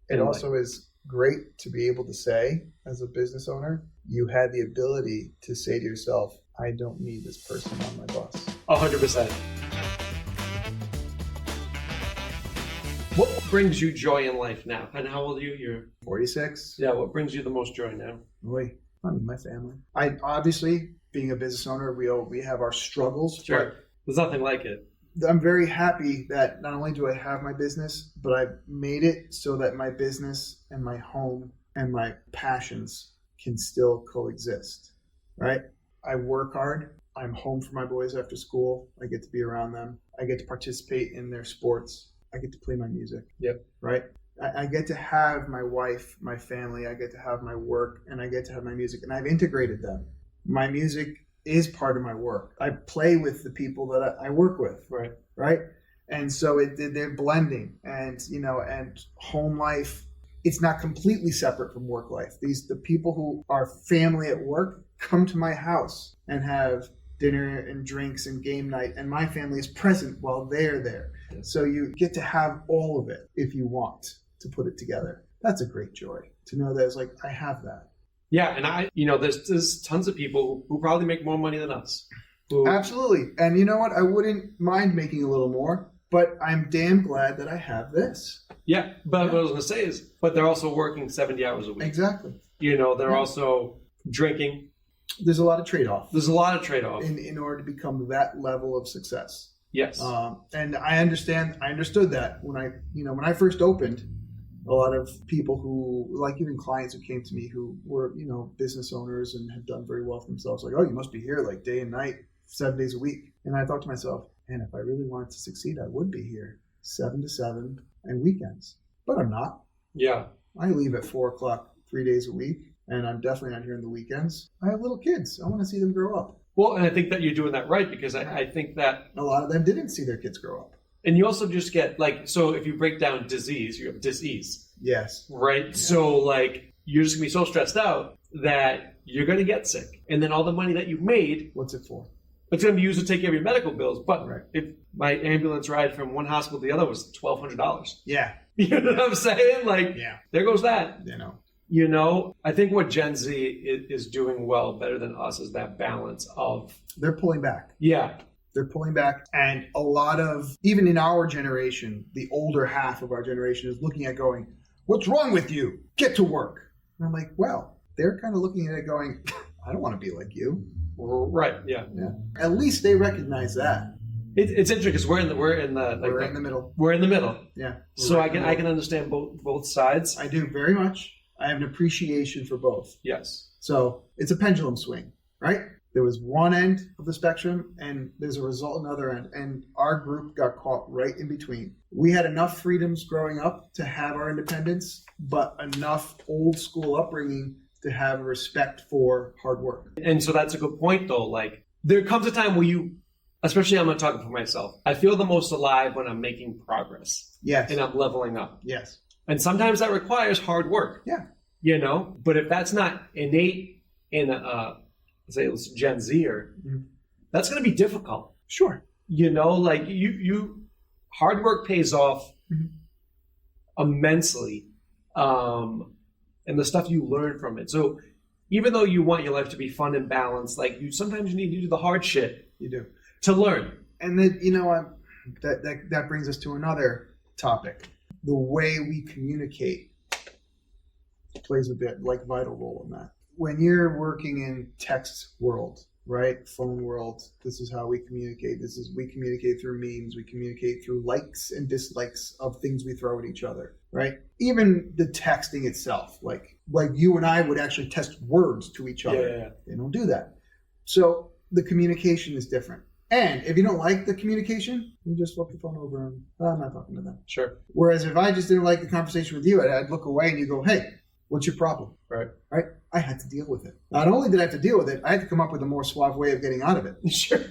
It also is great to be able to say, as a business owner, you had the ability to say to yourself, I don't need this person on my bus. 100%. What brings you joy in life now? And how old are you? You're 46. Yeah, what brings you the most joy now? Boy, I mean, my family. I obviously, being a business owner, we have our struggles. Sure. There's nothing like it. I'm very happy that not only do I have my business, but I've made it so that my business and my home and my passions can still coexist, right? I work hard. I'm home for my boys after school. I get to be around them. I get to participate in their sports. I get to play my music. Yep. Right? I get to have my wife, my family. I get to have my work, and I get to have my music. And I've integrated them. My music is part of my work. I play with the people that I work with. Right. Right? And so they're blending. And, and home life, it's not completely separate from work life. The people who are family at work come to my house and have dinner and drinks and game night, and my family is present while they're there. Yes. So you get to have all of it if you want to put it together. That's a great joy to know that it's like, I have that. Yeah, and there's tons of people who probably make more money than us. Absolutely. And you know what? I wouldn't mind making a little more, but I'm damn glad that I have this. Yeah, but what I was going to say is, but they're also working 70 hours a week. Exactly. They're also drinking. There's a lot of trade-off. There's a lot of trade-off. In order to become that level of success. Yes. And I understood that when I first opened, a lot of people who, like even clients who came to me who were, business owners and had done very well for themselves, like, oh, you must be here like day and night, 7 days a week. And I thought to myself, man, if I really wanted to succeed, I would be here 7 to 7 and weekends. But I'm not. Yeah. I leave at 4 o'clock 3 days a week, and I'm definitely not here on the weekends. I have little kids. I want to see them grow up. Well, and I think that you're doing that right, because I think that a lot of them didn't see their kids grow up. And you also just get so if you break down disease, you have dis-ease. Yes. Right? Yeah. So you're just going to be so stressed out that you're going to get sick. And then all the money that you've made, what's it for? It's going to be used to take care of your medical bills. But right. If my ambulance ride from one hospital to the other was $1,200. Yeah. You know what I'm saying? Yeah. There goes that. I think what Gen Z is doing well, better than us, is that balance of... They're pulling back. Yeah. They're pulling back. And a lot of, even in our generation, the older half of our generation is looking at going, what's wrong with you? Get to work. And I'm like, well, they're kind of looking at it going, I don't want to be like you. Right. Yeah. At least they recognize that. It's interesting because we're in the middle. We're in the middle. Yeah. So I can understand both sides. I do very much. I have an appreciation for both. Yes. So it's a pendulum swing, right? There was one end of the spectrum and there's a result on the other end. And our group got caught right in between. We had enough freedoms growing up to have our independence, but enough old school upbringing to have respect for hard work. And so that's a good point though. There comes a time where you, especially I'm not talking for myself, I feel the most alive when I'm making progress. Yes. And I'm leveling up. Yes. And sometimes that requires hard work. Yeah. But if that's not innate in say it's Gen Zer, that's going to be difficult. Sure. Hard work pays off immensely, and the stuff you learn from it. So even though you want your life to be fun and balanced, sometimes you need to do the hard shit. You do. To learn. And then, that brings us to another topic. The way we communicate plays a vital role in that. When you're working in text world, right? Phone world, this is how we communicate. We communicate through memes. We communicate through likes and dislikes of things we throw at each other, right? Even the texting itself, like you and I would actually test words to each other. Yeah. They don't do that. So the communication is different. And if you don't like the communication, you just flip the phone over and I'm not talking to them. Sure. Whereas if I just didn't like the conversation with you, I'd look away and you go, hey, what's your problem? Right. I had to deal with it. Not only did I have to deal with it, I had to come up with a more suave way of getting out of it. Sure.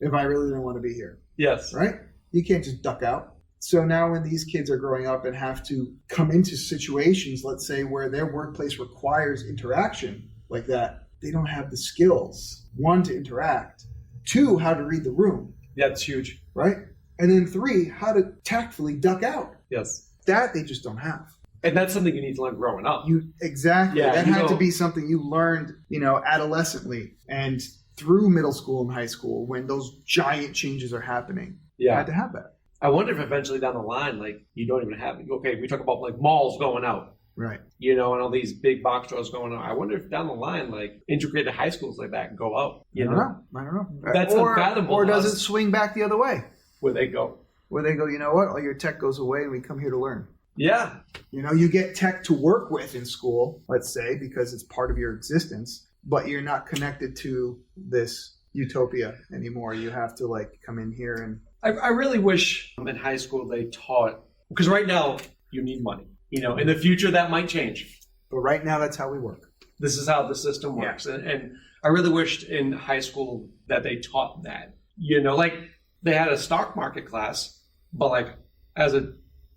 If I really didn't want to be here. Yes. Right? You can't just duck out. So now when these kids are growing up and have to come into situations, let's say, where their workplace requires interaction like that, they don't have the skills, 1, to interact, 2, how to read the room. That's huge. Right? And then 3, how to tactfully duck out. Yes. That they just don't have. And that's something you need to learn growing up. Exactly. Yeah, that you had to don't- be something you learned, adolescently and through middle school and high school when those giant changes are happening. You had to have that. I wonder if eventually down the line, like, you don't even have, okay, we talk about like malls going out, Right. and all these big box stores going out. I wonder if down the line, like, integrated high schools like that go out. I don't know. That's unfathomable. Or does to us. it swing back the other way? Where they go? Where they go, you know what? All your tech goes away and we come here to learn. Yeah. You get tech to work with in school, let's say, because it's part of your existence, but you're not connected to this utopia anymore. You have to like come in here and I really wish in high school they taught, because right now you need money. In the future that might change. but right now that's how we work. This is how the system works. And I really wished in high school that they taught that. Like they had a stock market class, but like as a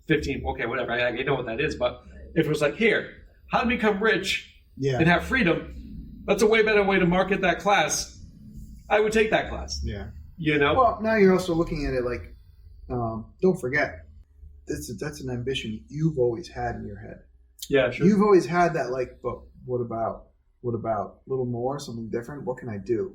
15, okay, whatever, I know what that is, but if it was like, here, how to become rich and have freedom, that's a way better way to market that class. I would take that class. Yeah. Well, now you're also looking at it like, don't forget, that's an ambition you've always had in your head. Yeah, sure. You've always had that, like, but what about a little more, something different? What can I do?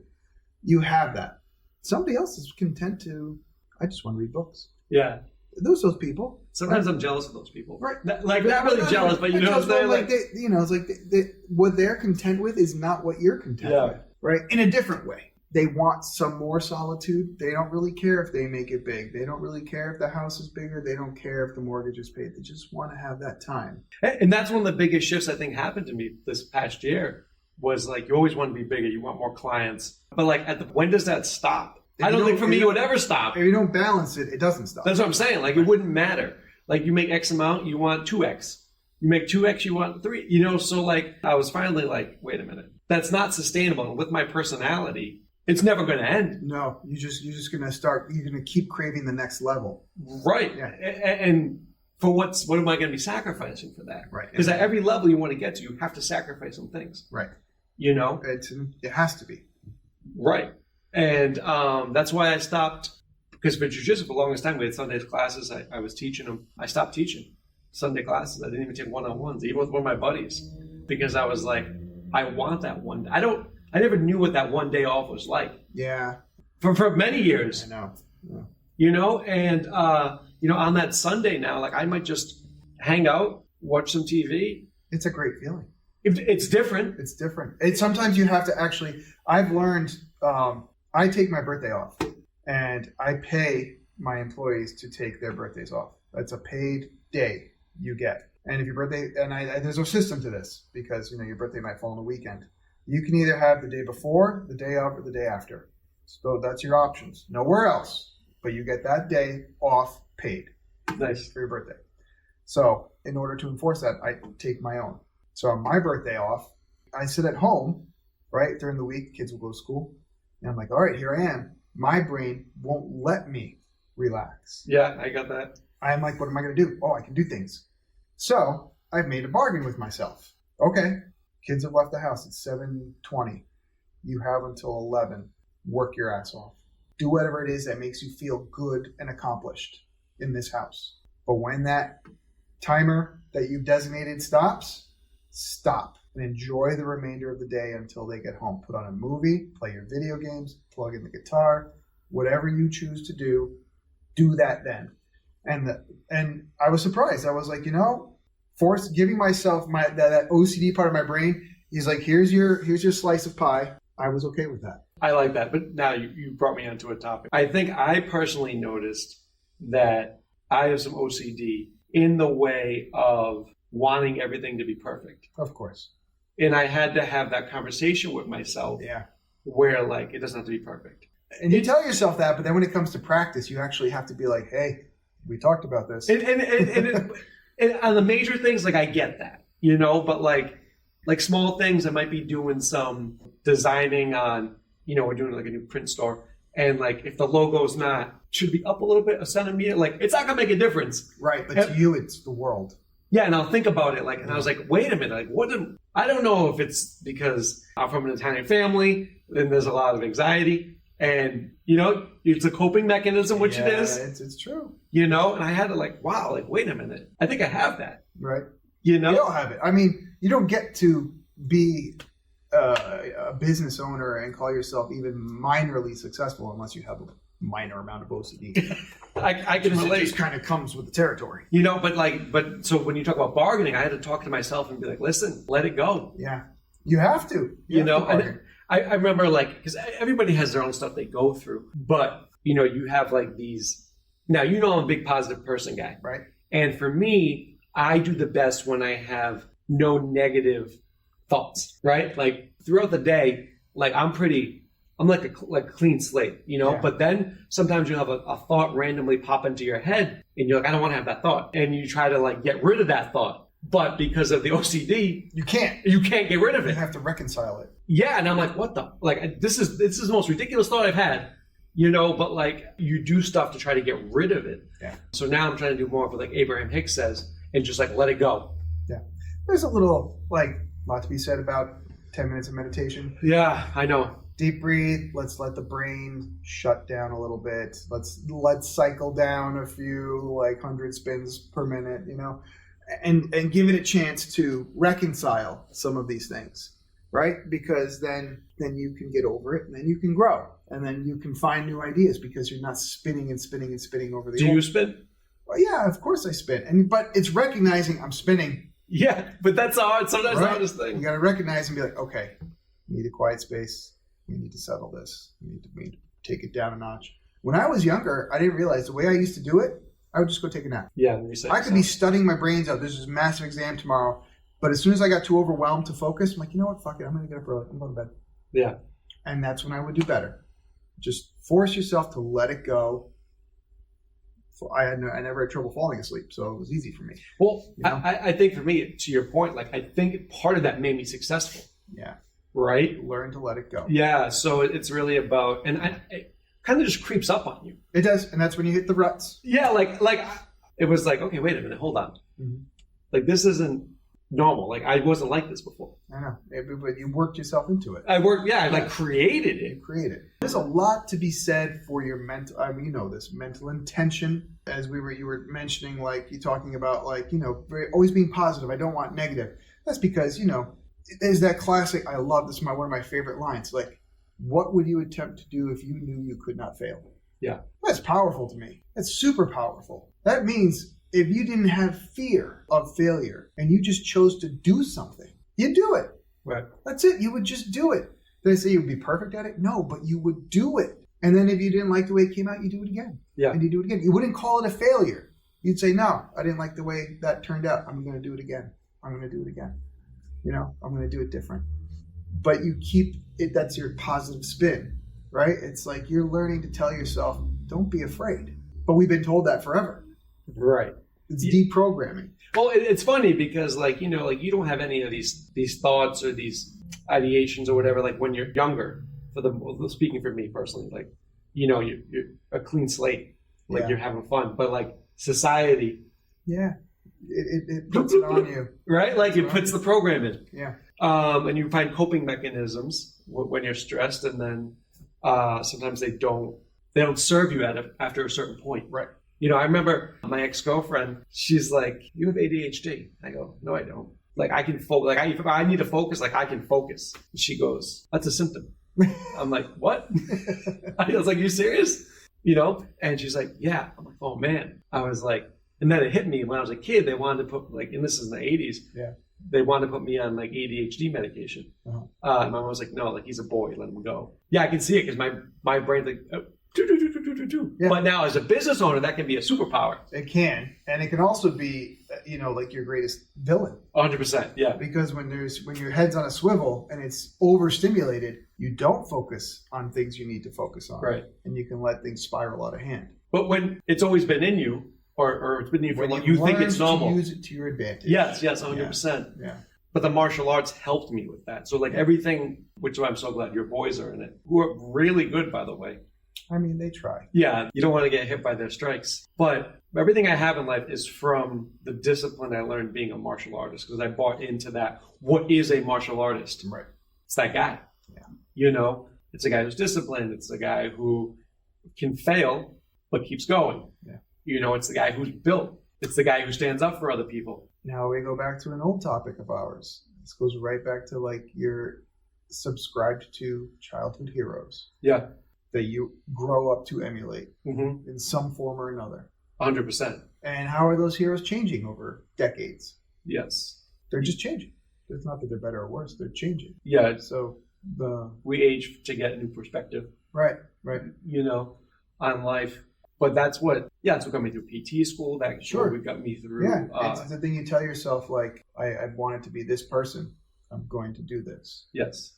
You have that. Somebody else is content to, I just want to read books. Yeah. Those people. Sometimes I'm jealous of those people. Right. Like, not really jealous, but you know what I'm saying? Like, it's like what they're content with is not what you're content with. Right? In a different way. They want some more solitude. They don't really care if they make it big. They don't really care if the house is bigger. They don't care if the mortgage is paid. They just want to have that time. And that's one of the biggest shifts I think happened to me this past year was like, you always want to be bigger. You want more clients. But like, when does that stop? I don't think for me it would ever stop. If you don't balance it, it doesn't stop. That's what I'm saying. Like, it wouldn't matter. Like, you make X amount, you want 2X. You make 2X, you want 3. So like, I was finally like, wait a minute. That's not sustainable. And with my personality, it's never going to end. No, you're just going to start, you're going to keep craving the next level. Right. Yeah. And for what am I going to be sacrificing for that? Right. Because at every level you want to get to, you have to sacrifice some things. Right. It has to be. Right. And that's why I stopped, because for jiu-jitsu for the longest time, we had Sundays classes. I was teaching them. I stopped teaching Sunday classes. I didn't even take one-on-ones, even with one of my buddies, because I was like, I want that one. I never knew what that one day off was like. Yeah. For many years. I know. Yeah. And on that Sunday now, like I might just hang out, watch some TV. It's a great feeling. It's different. It's different. Sometimes you have to actually, I've learned, I take my birthday off and I pay my employees to take their birthdays off. That's a paid day you get. And if your birthday, and there's a system to this because, your birthday might fall on a weekend. You can either have the day before, the day of, or the day after. So that's your options. Nowhere else. But you get that day off paid. Nice. For your birthday. So in order to enforce that, I take my own. So on my birthday off, I sit at home, right? During the week, kids will go to school. And I'm like, all right, here I am. My brain won't let me relax. Yeah, I got that. I'm like, what am I going to do? Oh, I can do things. So I've made a bargain with myself. Okay. Kids have left the house. It's 7:20. You have until 11. Work your ass off. Do whatever it is that makes you feel good and accomplished in this house. But when that timer that you've designated stops, stop and enjoy the remainder of the day until they get home. Put on a movie, play your video games, plug in the guitar, whatever you choose to do that then. And I was surprised. I was like, giving myself that OCD part of my brain. He's like, here's your slice of pie. I was okay with that. I like that. But now you brought me onto a topic. I think I personally noticed that I have some OCD in the way of wanting everything to be perfect. Of course. And I had to have that conversation with myself. Yeah. Where like it doesn't have to be perfect. And you tell yourself that, but then when it comes to practice, you actually have to be like, hey, we talked about this. And on the major things, like I get that, but like small things, I might be doing some designing on, we're doing like a new print store. And like, if the logo's should be up a little bit, a centimeter, like it's not gonna make a difference. Right. But to you, it's the world. Yeah. And I'll think about it. Like, and I was like, wait a minute, like I don't know if it's because I'm from an Italian family, then there's a lot of anxiety. And, it's a coping mechanism, which it is. It's true. And I had to like, wow, like, wait a minute. I think I have that. Right. You know? We all have it. I mean, you don't get to be a business owner and call yourself even minorly successful unless you have a minor amount of OCD. I can relate. It just kind of comes with the territory. You know, but so when you talk about bargaining, I had to talk to myself and be like, listen, let it go. Yeah. You have to. You know, and I remember like, because everybody has their own stuff they go through, but you know, you have like these, now, you know, I'm a big positive person guy. Right. And for me, I do the best when I have no negative thoughts, right? Like throughout the day, like I'm like a clean slate, you know, but then sometimes you have a thought randomly pop into your head and you're like, I don't want to have that thought. And you try to like get rid of that thought. But because of the OCD, you can't get rid of it. You have to reconcile it. Yeah. And I'm like, what the, like, this is the most ridiculous thought I've had, you know, but like you do stuff to try to get rid of it. Yeah. So now I'm trying to do more of what like Abraham Hicks says and just like let it go. Yeah. There's a little, like, lot to be said about 10 minutes of meditation. Yeah, I know. Deep breathe. Let's let the brain shut down a little bit. Let's cycle down a few, like 100 spins per minute, you know, and give it a chance to reconcile some of these things, right? Because then you can get over it, and then you can grow, and then you can find new ideas because you're not spinning and spinning and spinning over the. Do you spin? Well, yeah, of course I spin, but it's recognizing I'm spinning. Yeah, but that's hard. Sometimes right? the hardest thing. You got to recognize and be like, okay, we need a quiet space. We need to settle this. We need to take it down a notch. When I was younger, I didn't realize the way I used to do it, I would just go take a nap. Yeah, I could be studying my brains out. There's this massive exam tomorrow. But as soon as I got too overwhelmed to focus, I'm like, you know what? Fuck it. I'm going to get up early. I'm going to bed. Yeah. And that's when I would do better. Just force yourself to let it go. I never had trouble falling asleep, so it was easy for me. Well, you know? I think for me, to your point, like I think part of that made me successful. Yeah. Right? Learn to let it go. Yeah. So it's really about, and it kind of just creeps up on you. It does. And that's when you hit the ruts. Yeah. Like it was like, okay, wait a minute, hold on. Mm-hmm. Like this isn't normal. Like I wasn't like this before. I know. But you worked yourself into it. I like created it. You created it. There's a lot to be said for your mental, I mean, you know this, mental intention. As you were mentioning, like you talking about like, you know, always being positive. I don't want negative. That's because, you know, there's that classic, I love this, one of my favorite lines, like, what would you attempt to do if you knew you could not fail? Yeah. That's powerful to me. That's super powerful. That means if you didn't have fear of failure and you just chose to do something, you'd do it. Right. That's it. You would just do it. Did I say you'd be perfect at it? No, but you would do it. And then if you didn't like the way it came out, you do it again. Yeah. And you do it again. You wouldn't call it a failure. You'd say, no, I didn't like the way that turned out. I'm going to do it again. I'm going to do it again. You know, I'm going to do it different. But you keep it, that's your positive spin, right? It's like you're learning to tell yourself, don't be afraid. But we've been told that forever. Right. It's deprogramming. Well, it's funny because like, you know, like you don't have any of these thoughts or these ideations or whatever, like when you're younger, speaking for me personally, like, you know, you're a clean slate, like you're having fun, but like society. Yeah. It puts it on you. Right? Like it puts the program in. Yeah. And you find coping mechanisms when you're stressed, and then sometimes they don't serve you after a certain point. Right. You know, I remember my ex-girlfriend, she's like, you have ADHD. I go, no, I don't. Like I can focus, like if I need to focus, like I can focus. She goes, that's a symptom. I'm like, what? I was like, you serious? You know? And she's like, yeah. I'm like, oh man. I was like, and then it hit me when I was a kid, they wanted to put like, and this is in the 80s. Yeah. They wanted to put me on like ADHD medication. Uh-huh. And my mom was like, no, like he's a boy, let him go. Yeah, I can see it because my brain's like, yeah. But now as a business owner, that can be a superpower. It can. And it can also be, you know, like your greatest villain. 100%. Yeah. Because when your head's on a swivel and it's overstimulated, you don't focus on things you need to focus on. Right. And you can let things spiral out of hand. But when it's always been in you, or it's been in you for long, you think it's normal. To use it to your advantage. Yes, 100%. Yeah. But the martial arts helped me with that. So like everything, which is why I'm so glad your boys are in it, who are really good, by the way. I mean, they try. Yeah, you don't want to get hit by their strikes. But everything I have in life is from the discipline I learned being a martial artist, because I bought into that. What is a martial artist? Right. It's that guy. Yeah. You know, it's a guy who's disciplined. It's a guy who can fail, but keeps going. Yeah. You know, it's the guy who's built. It's the guy who stands up for other people. Now we go back to an old topic of ours. This goes right back to like you're subscribed to childhood heroes Yeah. that you grow up to emulate Mm-hmm. in some form or another. 100%. And how are those heroes changing over decades? Yes. They're just changing. It's not that they're better or worse. They're changing. Yeah. So We age to get a new perspective, right. on life. But that's what got me through PT school. That Sure. what got me through. Yeah, it's the thing you tell yourself, like, I wanted to be this person. I'm going to do this. Yes.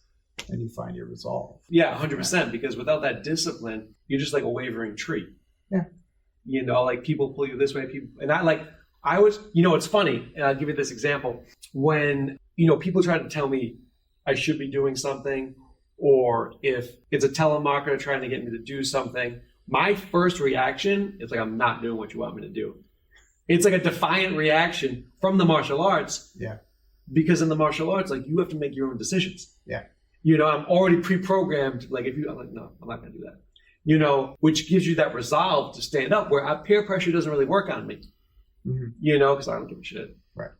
And you find your resolve. Yeah, 100%. Because without that discipline, you're just like a wavering tree. Yeah. Like people pull you this way. It's funny. And I'll give you this example. When, people try to tell me I should be doing something, or if it's a telemarketer trying to get me to do something, my first reaction is like, I'm not doing what you want me to do. It's like a defiant reaction from the martial arts. Yeah. Because in the martial arts, like, you have to make your own decisions. Yeah. I'm already pre-programmed. Like, I'm like, no, I'm not going to do that. Which gives you that resolve to stand up, where peer pressure doesn't really work on me. Mm-hmm. Because I don't give a shit. Right.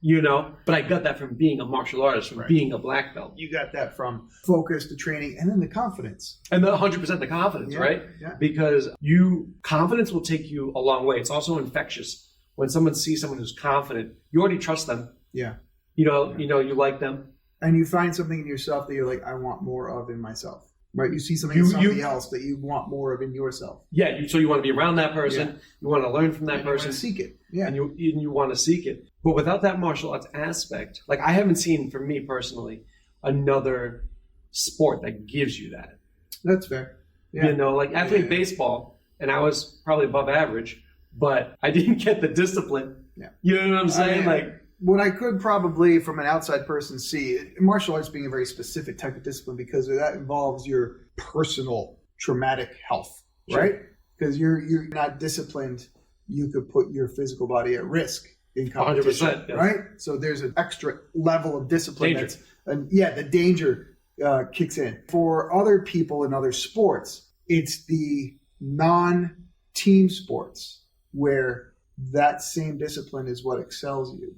But I got that from being a martial artist, from being a black belt. You got that from focus to training, and then the confidence. And the 100% the confidence, right? Yeah. Because confidence will take you a long way. It's also infectious. When someone sees someone who's confident, you already trust them. Yeah. You like them. And you find something in yourself that you're like, I want more of in myself. Right? You see something in somebody else that you want more of in yourself. Yeah. So you want to be around that person. Yeah. You want to learn from that person. You want to seek it. Yeah. And you want to seek it. But without that martial arts aspect, like, I haven't seen, for me personally, another sport that gives you that. That's fair. Yeah. Athlete baseball, and I was probably above average, but I didn't get the discipline. Yeah. You know what I'm saying? What I could probably, from an outside person, see, martial arts being a very specific type of discipline, because that involves your personal traumatic health, right? Because you're not disciplined, you could put your physical body at risk in competition, 100%, yes. right? So there's an extra level of discipline. Danger. The danger kicks in. For other people in other sports, it's the non-team sports where that same discipline is what excels you.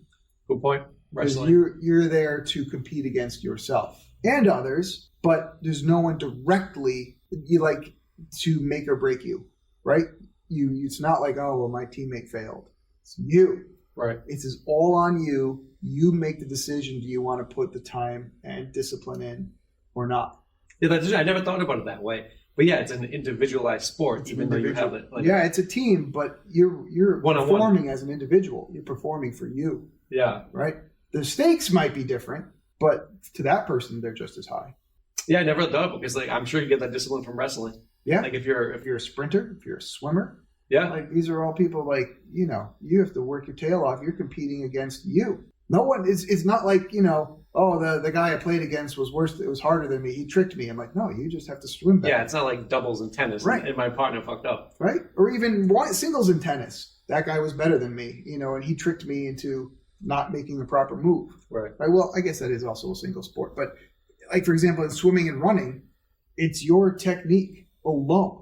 Good point. Because you're there to compete against yourself and others, but there's no one directly to make or break you, right? It's not like, oh, well, my teammate failed. It's you. Right. It's all on you. You make the decision. Do you want to put the time and discipline in or not? Yeah, I never thought about it that way. But yeah, it's an individualized sport, even though you have it. It's a team, but you're one-on-one. Performing as an individual. You're performing for you. Yeah. Right? The stakes might be different, but to that person, they're just as high. Yeah, I never thought, because I'm sure you get that discipline from wrestling. Yeah. Like if you're a sprinter, if you're a swimmer. Yeah. These are all people you have to work your tail off. You're competing against you. No one is. It's not like, the guy I played against was worse. It was harder than me. He tricked me. I'm like, no, you just have to swim better. Yeah, it's not like doubles in tennis. Right. And my partner fucked up. Right. Or even singles in tennis. That guy was better than me, and he tricked me into not making the proper move. Right. Well, I guess that is also a single sport. But for example, in swimming and running, it's your technique alone.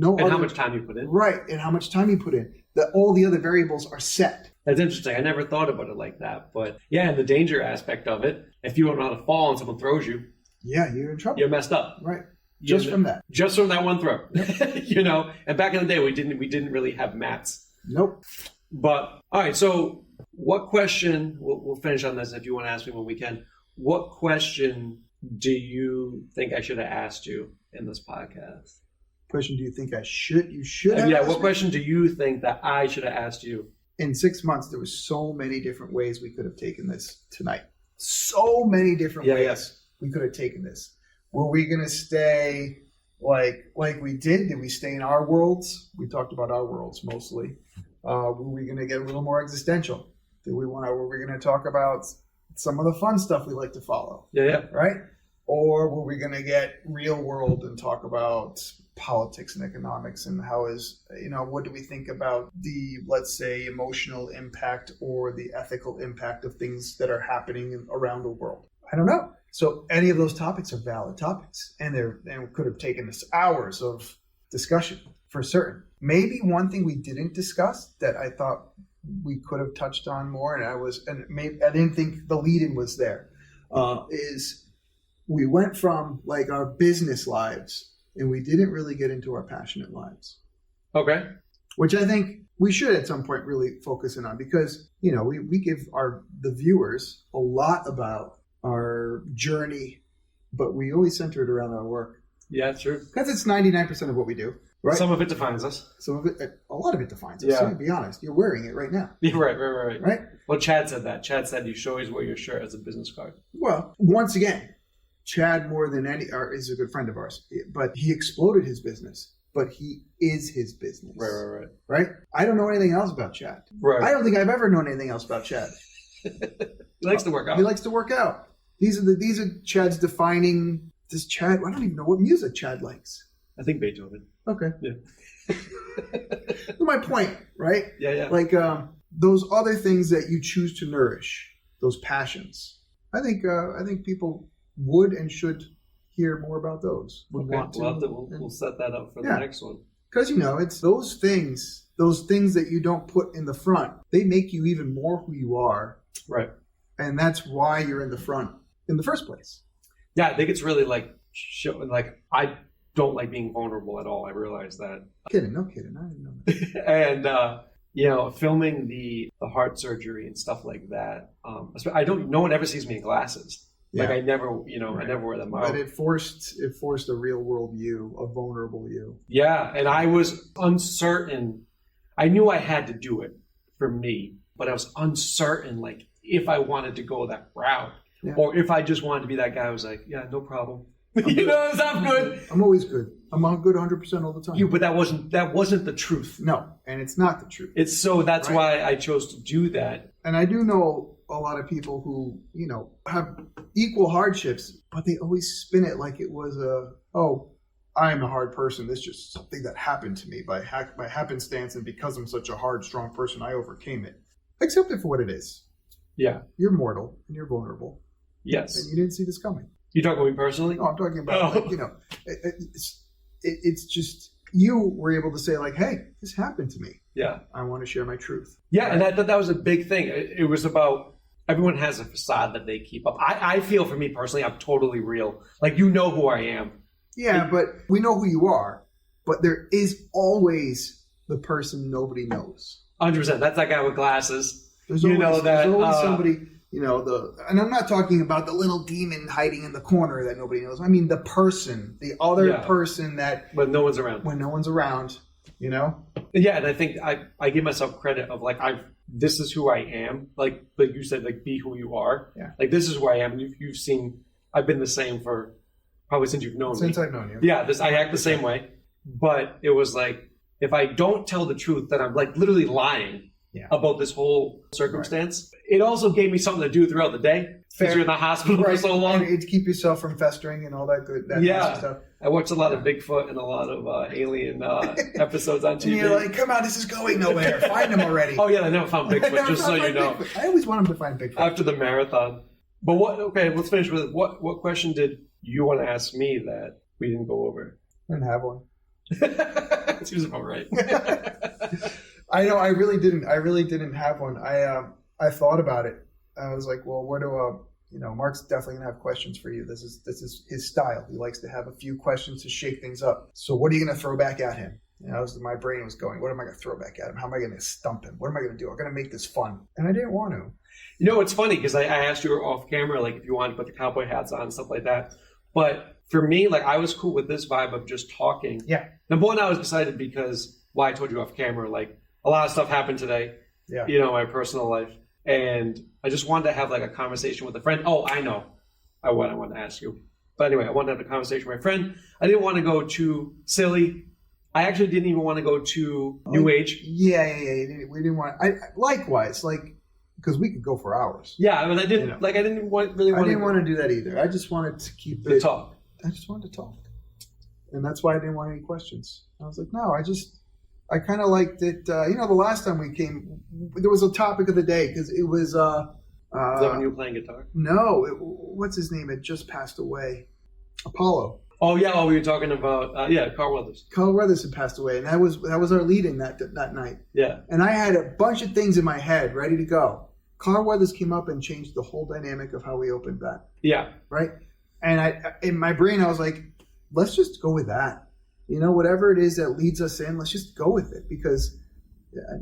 How much time you put in. Right. And how much time you put in. All the other variables are set. That's interesting. I never thought about it like that. But yeah, and the danger aspect of it, if you don't know how to fall and someone throws you, yeah, you're in trouble. You're messed up. Right. Just from that one throw. And back in the day, we didn't really have mats. Nope. But all right, so what question, we'll finish on this if you want to ask me when we can. What question do you think I should have asked you in this podcast? Question do you think you should have asked what me? question do you think that I should have asked you? In 6 months, there was so many different ways we could have taken this tonight. So many different ways we could have taken this. Were we going to stay like we did? Did we stay in our worlds? We talked about our worlds mostly. Were we going to get a little more existential? Were we going to talk about some of the fun stuff we like to follow? Yeah. Right? Or were we going to get real world and talk about politics and economics and what do we think about the, let's say, emotional impact or the ethical impact of things that are happening around the world? I don't know. So any of those topics are valid topics, and we could have taken us hours of discussion for certain. Maybe one thing we didn't discuss that I thought we could have touched on more, and maybe I didn't think the lead-in was there. Is we went from like our business lives, and we didn't really get into our passionate lives. Okay. Which I think we should at some point really focus in on, because we give the viewers a lot about our journey, but we always center it around our work. Yeah, true. Because it's 99% of what we do, right? Some of it defines us. Some of it, a lot of it defines us. Yeah. So to be honest, you're wearing it right now. Yeah, right. Right? Well, Chad said that. Chad said you should always wear your shirt as a business card. Well, once again, Chad more than is a good friend of ours, but he exploded his business. But he is his business. Right? I don't know anything else about Chad. Right. I don't think I've ever known anything else about Chad. He likes to work out. He likes to work out. These are Chad's defining. Does Chad? I don't even know what music Chad likes. I think Beethoven. Okay. Yeah. My point, right? Yeah. Like those other things that you choose to nourish, those passions. I think people would and should hear more about those. We'll set that up for the next one. Because it's those things that you don't put in the front. They make you even more who you are. Right. And that's why you're in the front in the first place. Yeah, I think it's really like showing. Like I don't like being vulnerable at all. I realize that. No kidding. I didn't know that. And filming the heart surgery and stuff like that. No one ever sees me in glasses. Like I never, I never wear them out. But it forced a real world you, a vulnerable you. Yeah, and I was uncertain. I knew I had to do it for me, but I was uncertain, like if I wanted to go that route, or if I just wanted to be that guy. I was like, yeah, no problem. I'm good. I'm always good. I'm good 100% all the time. But that wasn't the truth. No, and it's not the truth. That's why I chose to do that. And I do know a lot of people who, have equal hardships, but they always spin it like it was I'm a hard person. This is just something that happened to me by happenstance, and because I'm such a hard, strong person, I overcame it. Accept it for what it is. Yeah. You're mortal and you're vulnerable. Yes. And you didn't see this coming. You talking about me personally? No, I'm talking about, it's just you were able to say like, hey, this happened to me. Yeah. I want to share my truth. Yeah, and I thought that was a big thing. It was about, everyone has a facade that they keep up. I feel for me personally, I'm totally real. Like, who I am. Yeah, but we know who you are. But there is always the person nobody knows. 100%. That's that guy with glasses. There's always somebody, and I'm not talking about the little demon hiding in the corner that nobody knows. I mean the person, the other person that... When no one's around. When no one's around, Yeah, and I think I give myself credit of like, this is who I am. Like you said, like be who you are. Yeah. Like this is who I am. You've seen, I've been the same for probably since you've known me. Since I've known you. Yeah, I act the same way. But it was like, if I don't tell the truth, then I'm like literally lying about this whole circumstance. Right. It also gave me something to do throughout the day. Since you're in the hospital for so long. And to keep yourself from festering and all that good stuff. I watched a lot of Bigfoot and a lot of alien episodes on TV. And you're like, come on, this is going nowhere. Find him already. Oh, yeah, I never found Bigfoot, just so you know. Bigfoot. I always want him to find Bigfoot. After the marathon. But let's finish with it. What question did you want to ask me that we didn't go over? I didn't have one. Seems about right. I know, I really didn't have one. I thought about it. I was like, well, where do Marc's definitely gonna have questions for you. This is his style. He likes to have a few questions to shake things up. So what are you gonna throw back at him? My brain was going, what am I gonna throw back at him? How am I gonna stump him? What am I gonna do? I'm gonna make this fun. And I didn't want to. It's funny because I asked you off camera, like if you wanted to put the cowboy hats on and stuff like that. But for me, like I was cool with this vibe of just talking. Yeah. Number one, I was excited because I told you off camera, like a lot of stuff happened today. Yeah. My personal life. And I just wanted to have like a conversation with a friend. Oh, I know what I wanted to ask you. But anyway, I wanted to have a conversation with my friend. I didn't want to go too silly. I actually didn't even want to go too new age. Yeah. We didn't want. Likewise, because we could go for hours. Yeah, but I didn't. I didn't want to do that either. I just wanted to keep the talk. I just wanted to talk, and that's why I didn't want any questions. I was like, no, I kind of liked it. The last time we came, there was a topic of the day because it was. Is that when you were playing guitar? No, what's his name? It just passed away. Apollo. Oh yeah, we were talking about Carl Weathers. Carl Weathers had passed away, and that was our lead-in that night. Yeah. And I had a bunch of things in my head ready to go. Carl Weathers came up and changed the whole dynamic of how we opened that. Yeah. Right? And in my brain, I was like, let's just go with that. Whatever it is that leads us in, let's just go with it, because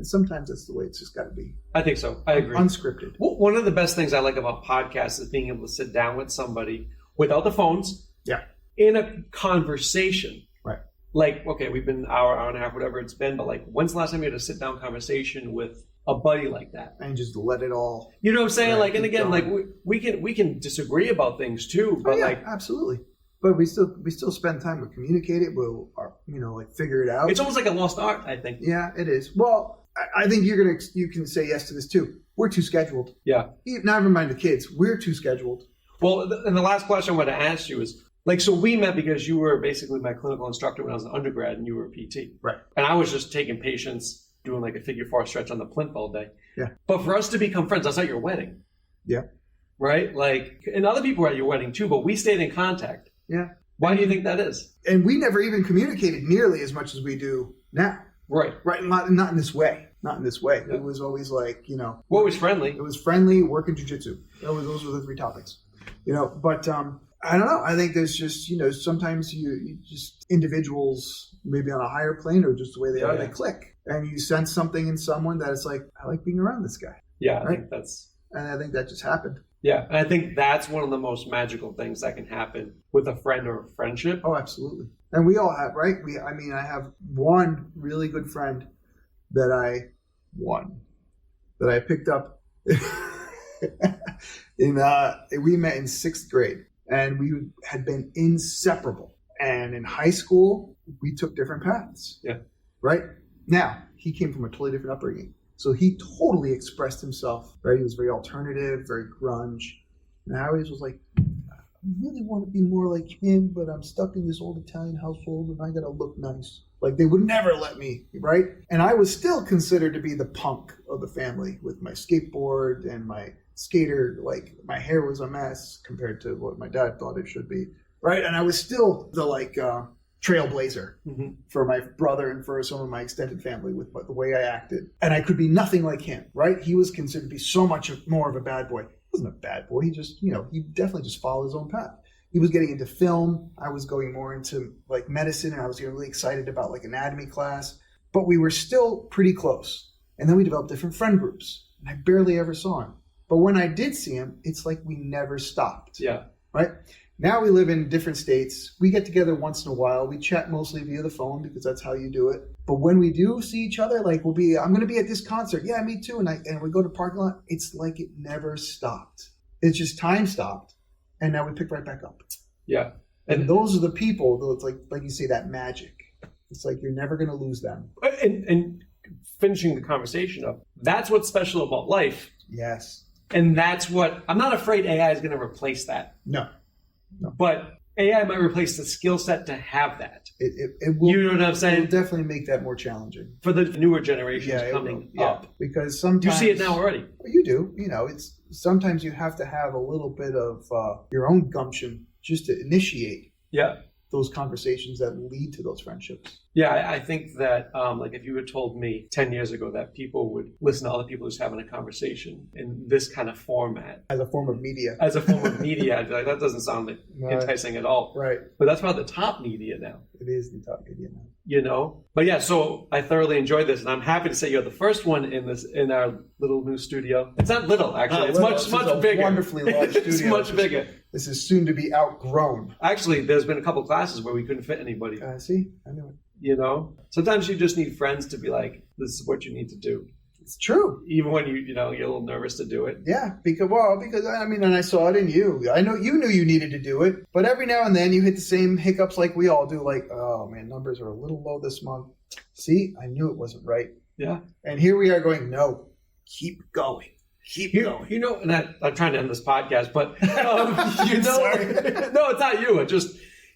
sometimes that's the way it's just got to be. I think so. I agree. Unscripted. Well, one of the best things I like about podcasts is being able to sit down with somebody without the phones. Yeah. In a conversation. Right. Like, okay, we've been an hour and a half, whatever it's been, but like, when's the last time you had a sit down conversation with a buddy like that? And just let it all. You know what I'm saying? Right, like, and again, like we can disagree about things too, but absolutely. But we still spend time to communicate it. We'll, figure it out. It's almost like a lost art, I think. Yeah, it is. Well, I think you can say yes to this too. We're too scheduled. Yeah. Never mind the kids. We're too scheduled. Well, and the last question I want to ask you is, so we met because you were basically my clinical instructor when I was an undergrad and you were a PT. Right. And I was just taking patients, doing like a figure 4 stretch on the plinth all day. Yeah. But for us to become friends, that's at your wedding. Yeah. Right? And other people were at your wedding too, but we stayed in contact. Yeah. Why do you think that is? And we never even communicated nearly as much as we do now. Right. Right. Not in this way. Not in this way. Yeah. It was always like, What was friendly? It was friendly, work, and jiu-jitsu. Those were the 3 topics. But I don't know. I think there's just, sometimes you just individuals maybe on a higher plane or just the way they are, they click. And you sense something in someone that it's like, I like being around this guy. Yeah, right? And I think that just happened. Yeah, and I think that's one of the most magical things that can happen with a friend or a friendship. Oh, absolutely. And we all have, right? I have one really good friend that I picked up we met in 6th grade, and we had been inseparable. And in high school, we took different paths. Yeah. Right? Now, he came from a totally different upbringing. So he totally expressed himself, right? He was very alternative, very grunge. And I always was like, I really want to be more like him, but I'm stuck in this old Italian household and I got to look nice. Like they would never let me, right? And I was still considered to be the punk of the family with my skateboard and my skater. Like my hair was a mess compared to what my dad thought it should be, right? And I was still the trailblazer for my brother and for some of my extended family with the way I acted. And I could be nothing like him, right? He was considered to be so much more of a bad boy. He wasn't a bad boy. He just, he definitely just followed his own path. He was getting into film. I was going more into like medicine, and I was getting really excited about like anatomy class. But we were still pretty close. And then we developed different friend groups, and I barely ever saw him. But when I did see him, it's like we never stopped. Yeah. Right? Now we live in different states. We get together once in a while. We chat mostly via the phone because that's how you do it. But when we do see each other, like I'm going to be at this concert. Yeah, me too. And we go to parking lot. It's like it never stopped. It's just time stopped. And now we pick right back up. Yeah. And those are the people, though, it's like you say, that magic. It's like you're never going to lose them. And finishing the conversation up, that's what's special about life. Yes. And that's what, I'm not afraid AI is going to replace that. No. But AI might replace the skill set to have that. It will, you know what I'm saying? It will definitely make that more challenging. For the newer generations coming up. Because sometimes... You see it now already. You do. It's sometimes you have to have a little bit of your own gumption just to initiate those conversations that lead to those friendships. Yeah, I think that if you had told me 10 years ago that people would listen to other people just having a conversation in this kind of format. As a form of media. I'd be like, that doesn't sound enticing at all. Right. But that's about the top media now. It is the top media now. But yeah, so I thoroughly enjoyed this, and I'm happy to say you're the first one in our little new studio. It's not little, actually. It's much bigger. Wonderfully large studio. It's much bigger. This is soon to be outgrown. Actually, there's been a couple classes where we couldn't fit anybody. See, I knew it. Sometimes you just need friends to be like, this is what you need to do. It's true. Even when you're a little nervous to do it. Yeah, because and I saw it in you. I know you knew you needed to do it, but every now and then you hit the same hiccups like we all do. Like, oh man, numbers are a little low this month. See, I knew it wasn't right. Yeah. And here we are going, no, keep going. Keep going. And I'm trying to end this podcast, but no, it's not you.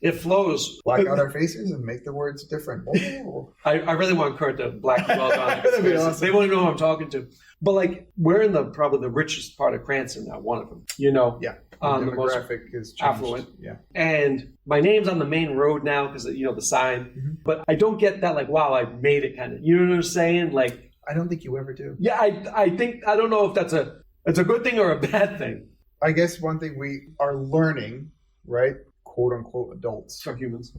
It flows. Black out our faces and make the words different. Oh. I really want Kurt to black you out on it. Awesome. They won't even know who I'm talking to. But we're in probably the richest part of Cranston now, one of them. Yeah. The most demographic is changed. affluent. Yeah. And my name's on the main road now because, the sign. Mm-hmm. But I don't get that, like, wow, I made it kind of. You know what I'm saying? Like, I don't think you ever do. yeah, I think, I don't know if that's it's a good thing or a bad thing. I guess one thing we are learning, right, quote unquote adults, For humans.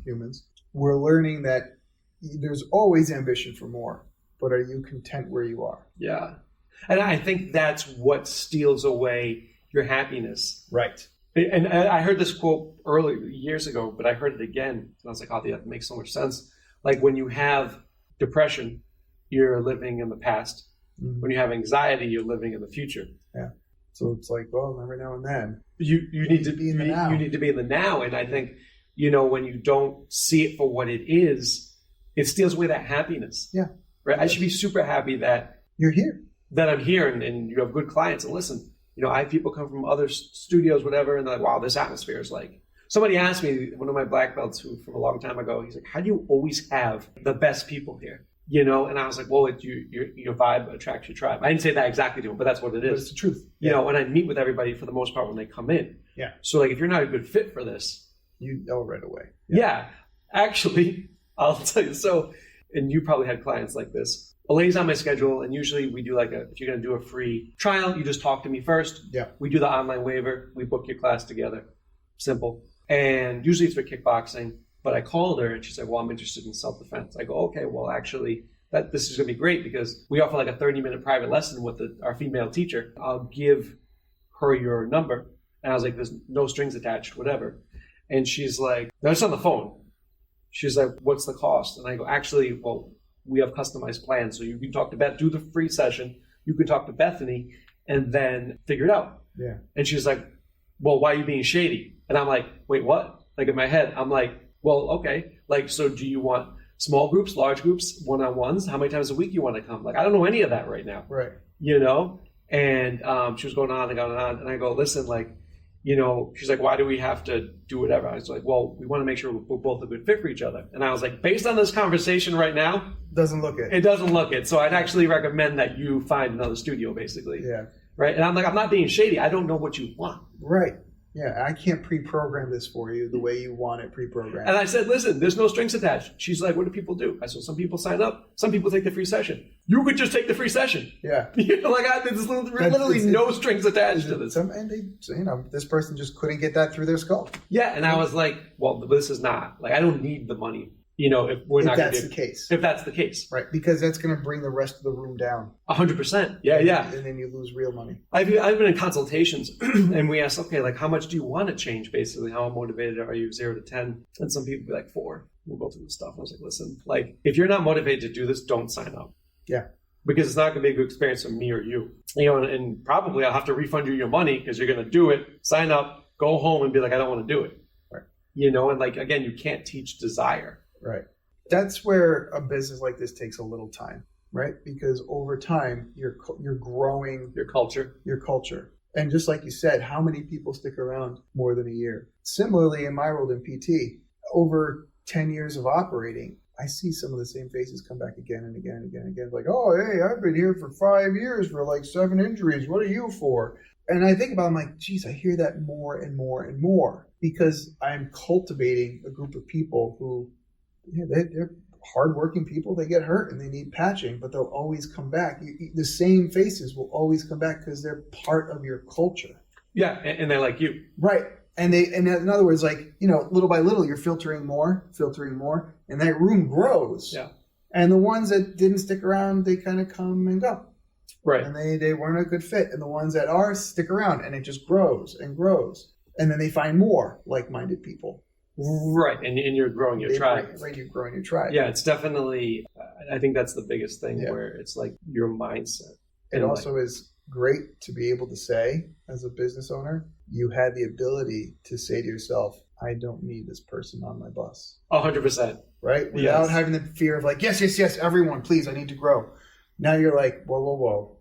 we're learning that there's always ambition for more, but are you content where you are? Yeah. And I think that's what steals away your happiness. Right. And I heard this quote years ago, but I heard it again. And I was like, oh, that makes so much sense. Like when you have depression, you're living in the past. Mm-hmm. When you have anxiety, you're living in the future. Yeah. So it's like, well, every now and then. You need to be in the now. You need to be in the now. And I think, when you don't see it for what it is, it steals away that happiness. Yeah. Right. I should be super happy that you're here. That I'm here and you have good clients. And listen, I have people come from other studios, whatever, and they're like, wow, this atmosphere is like. Somebody asked me, one of my black belts who from a long time ago, he's like, how do you always have the best people here? And I was like, well, your vibe attracts your tribe. I didn't say that exactly to him, but that's what it is. But it's the truth. And I meet with everybody for the most part when they come in. Yeah. So like, if you're not a good fit for this. You know right away. Yeah. Actually, I'll tell you. So, and you probably had clients like this. Elaine's on my schedule, and usually we do if you're going to do a free trial, you just talk to me first. Yeah. We do the online waiver. We book your class together. Simple. And usually it's for kickboxing. But I called her and she said, well, I'm interested in self-defense. I go, okay, well, actually, this is going to be great because we offer like a 30-minute private lesson with our female teacher. I'll give her your number. And I was like, there's no strings attached, whatever. And she's like, no, it's on the phone. She's like, what's the cost? And I go, actually, well, we have customized plans. So you can talk to Beth, do the free session. You can talk to Bethany and then figure it out. Yeah. And she's like, well, why are you being shady? And I'm like, wait, what? Like in my head, I'm like, well, okay. Like, so do you want small groups, large groups, one-on-ones? How many times a week you want to come? Like, I don't know any of that right now. Right. And she was going on and on. And I go, listen, like, she's like, why do we have to do whatever? I was like, well, we want to make sure we're both a good fit for each other. And I was like, based on this conversation right now, doesn't look it. It doesn't look it. So I'd actually recommend that you find another studio, basically. Yeah. Right. And I'm like, I'm not being shady. I don't know what you want. Right. Yeah, I can't pre-program this for you the way you want it pre-programmed. And I said, listen, there's no strings attached. She's like, what do people do? I said, some people sign up. Some people take the free session. You could just take the free session. Yeah. There's literally no strings attached to this. And this person just couldn't get that through their skull. Yeah, and I was like, well, this is not. Like, I don't need the money. If we're not going to. If that's the case. Right, because that's going to bring the rest of the room down. 100%. Yeah. And then you lose real money. I've been in consultations and we asked, okay, like how much do you want to change basically? How motivated are you 0 to 10? And some people be like 4. We'll go through the stuff. I was like, listen, like if you're not motivated to do this, don't sign up. Yeah. Because it's not going to be a good experience for me or you. And probably I'll have to refund you your money because you're going to do it, sign up, go home and be like, I don't want to do it. Right. And like, again, you can't teach desire. Right. That's where a business like this takes a little time, right? Because over time, you're growing your culture. And just like you said, how many people stick around more than a year? Similarly, in my world in PT, over 10 years of operating, I see some of the same faces come back again and again and again and again. Like, oh, hey, I've been here for 5 years for like 7 injuries. What are you for? And I think about it, I'm like, geez, I hear that more and more and more because I'm cultivating a group of people who, they're hardworking people. They get hurt and they need patching, but they'll always come back. The same faces will always come back because they're part of your culture. Yeah, and they're like you. Right. And in other words, like, little by little, you're filtering more, and that room grows. Yeah. And the ones that didn't stick around, they kind of come and go. Right. And they weren't a good fit. And the ones that are stick around, and it just grows and grows. And then they find more like-minded people. Right, and you're growing your tribe. Right, you're growing your tribe. Yeah, it's definitely, I think that's the biggest thing where it's like your mindset. It also is great to be able to say, as a business owner, you had the ability to say to yourself, I don't need this person on my bus. 100%. Right? Without having the fear of like, yes, everyone, please, I need to grow. Now you're like, whoa.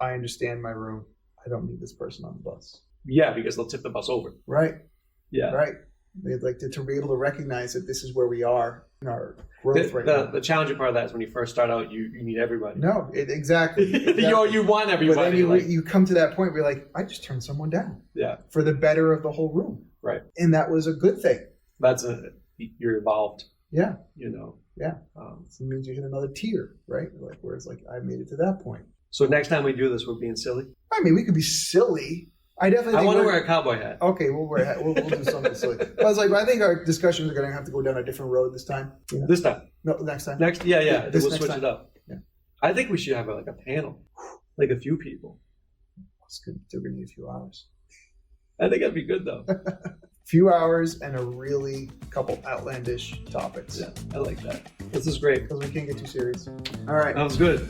I understand my room. I don't need this person on the bus. Yeah, because they'll tip the bus over. Right. Yeah. Right. They'd like to be able to recognize that this is where we are in our growth right now. The challenging part of that is when you first start out, you need everybody. No, exactly. You want everybody. But then you come to that point where you're like, I just turned someone down. Yeah. For the better of the whole room. Right. And that was a good thing. You're evolved. Yeah. Yeah. So it means you hit another tier, right? Like, whereas like I made it to that point. So next time we do this, we're being silly. I mean, we could be silly. I want to wear a cowboy hat. Okay, we'll wear a hat. We'll do something silly. I think our discussions are going to have to go down a different road this time. This time? No, next time. Yeah. We'll switch it up. Yeah. I think we should have a panel, like a few people. It's good. Still going to need a few hours. I think that'd be good though. Few hours and a really couple outlandish topics. Yeah, I like that. This is great. Because we can't get too serious. All right. That was good.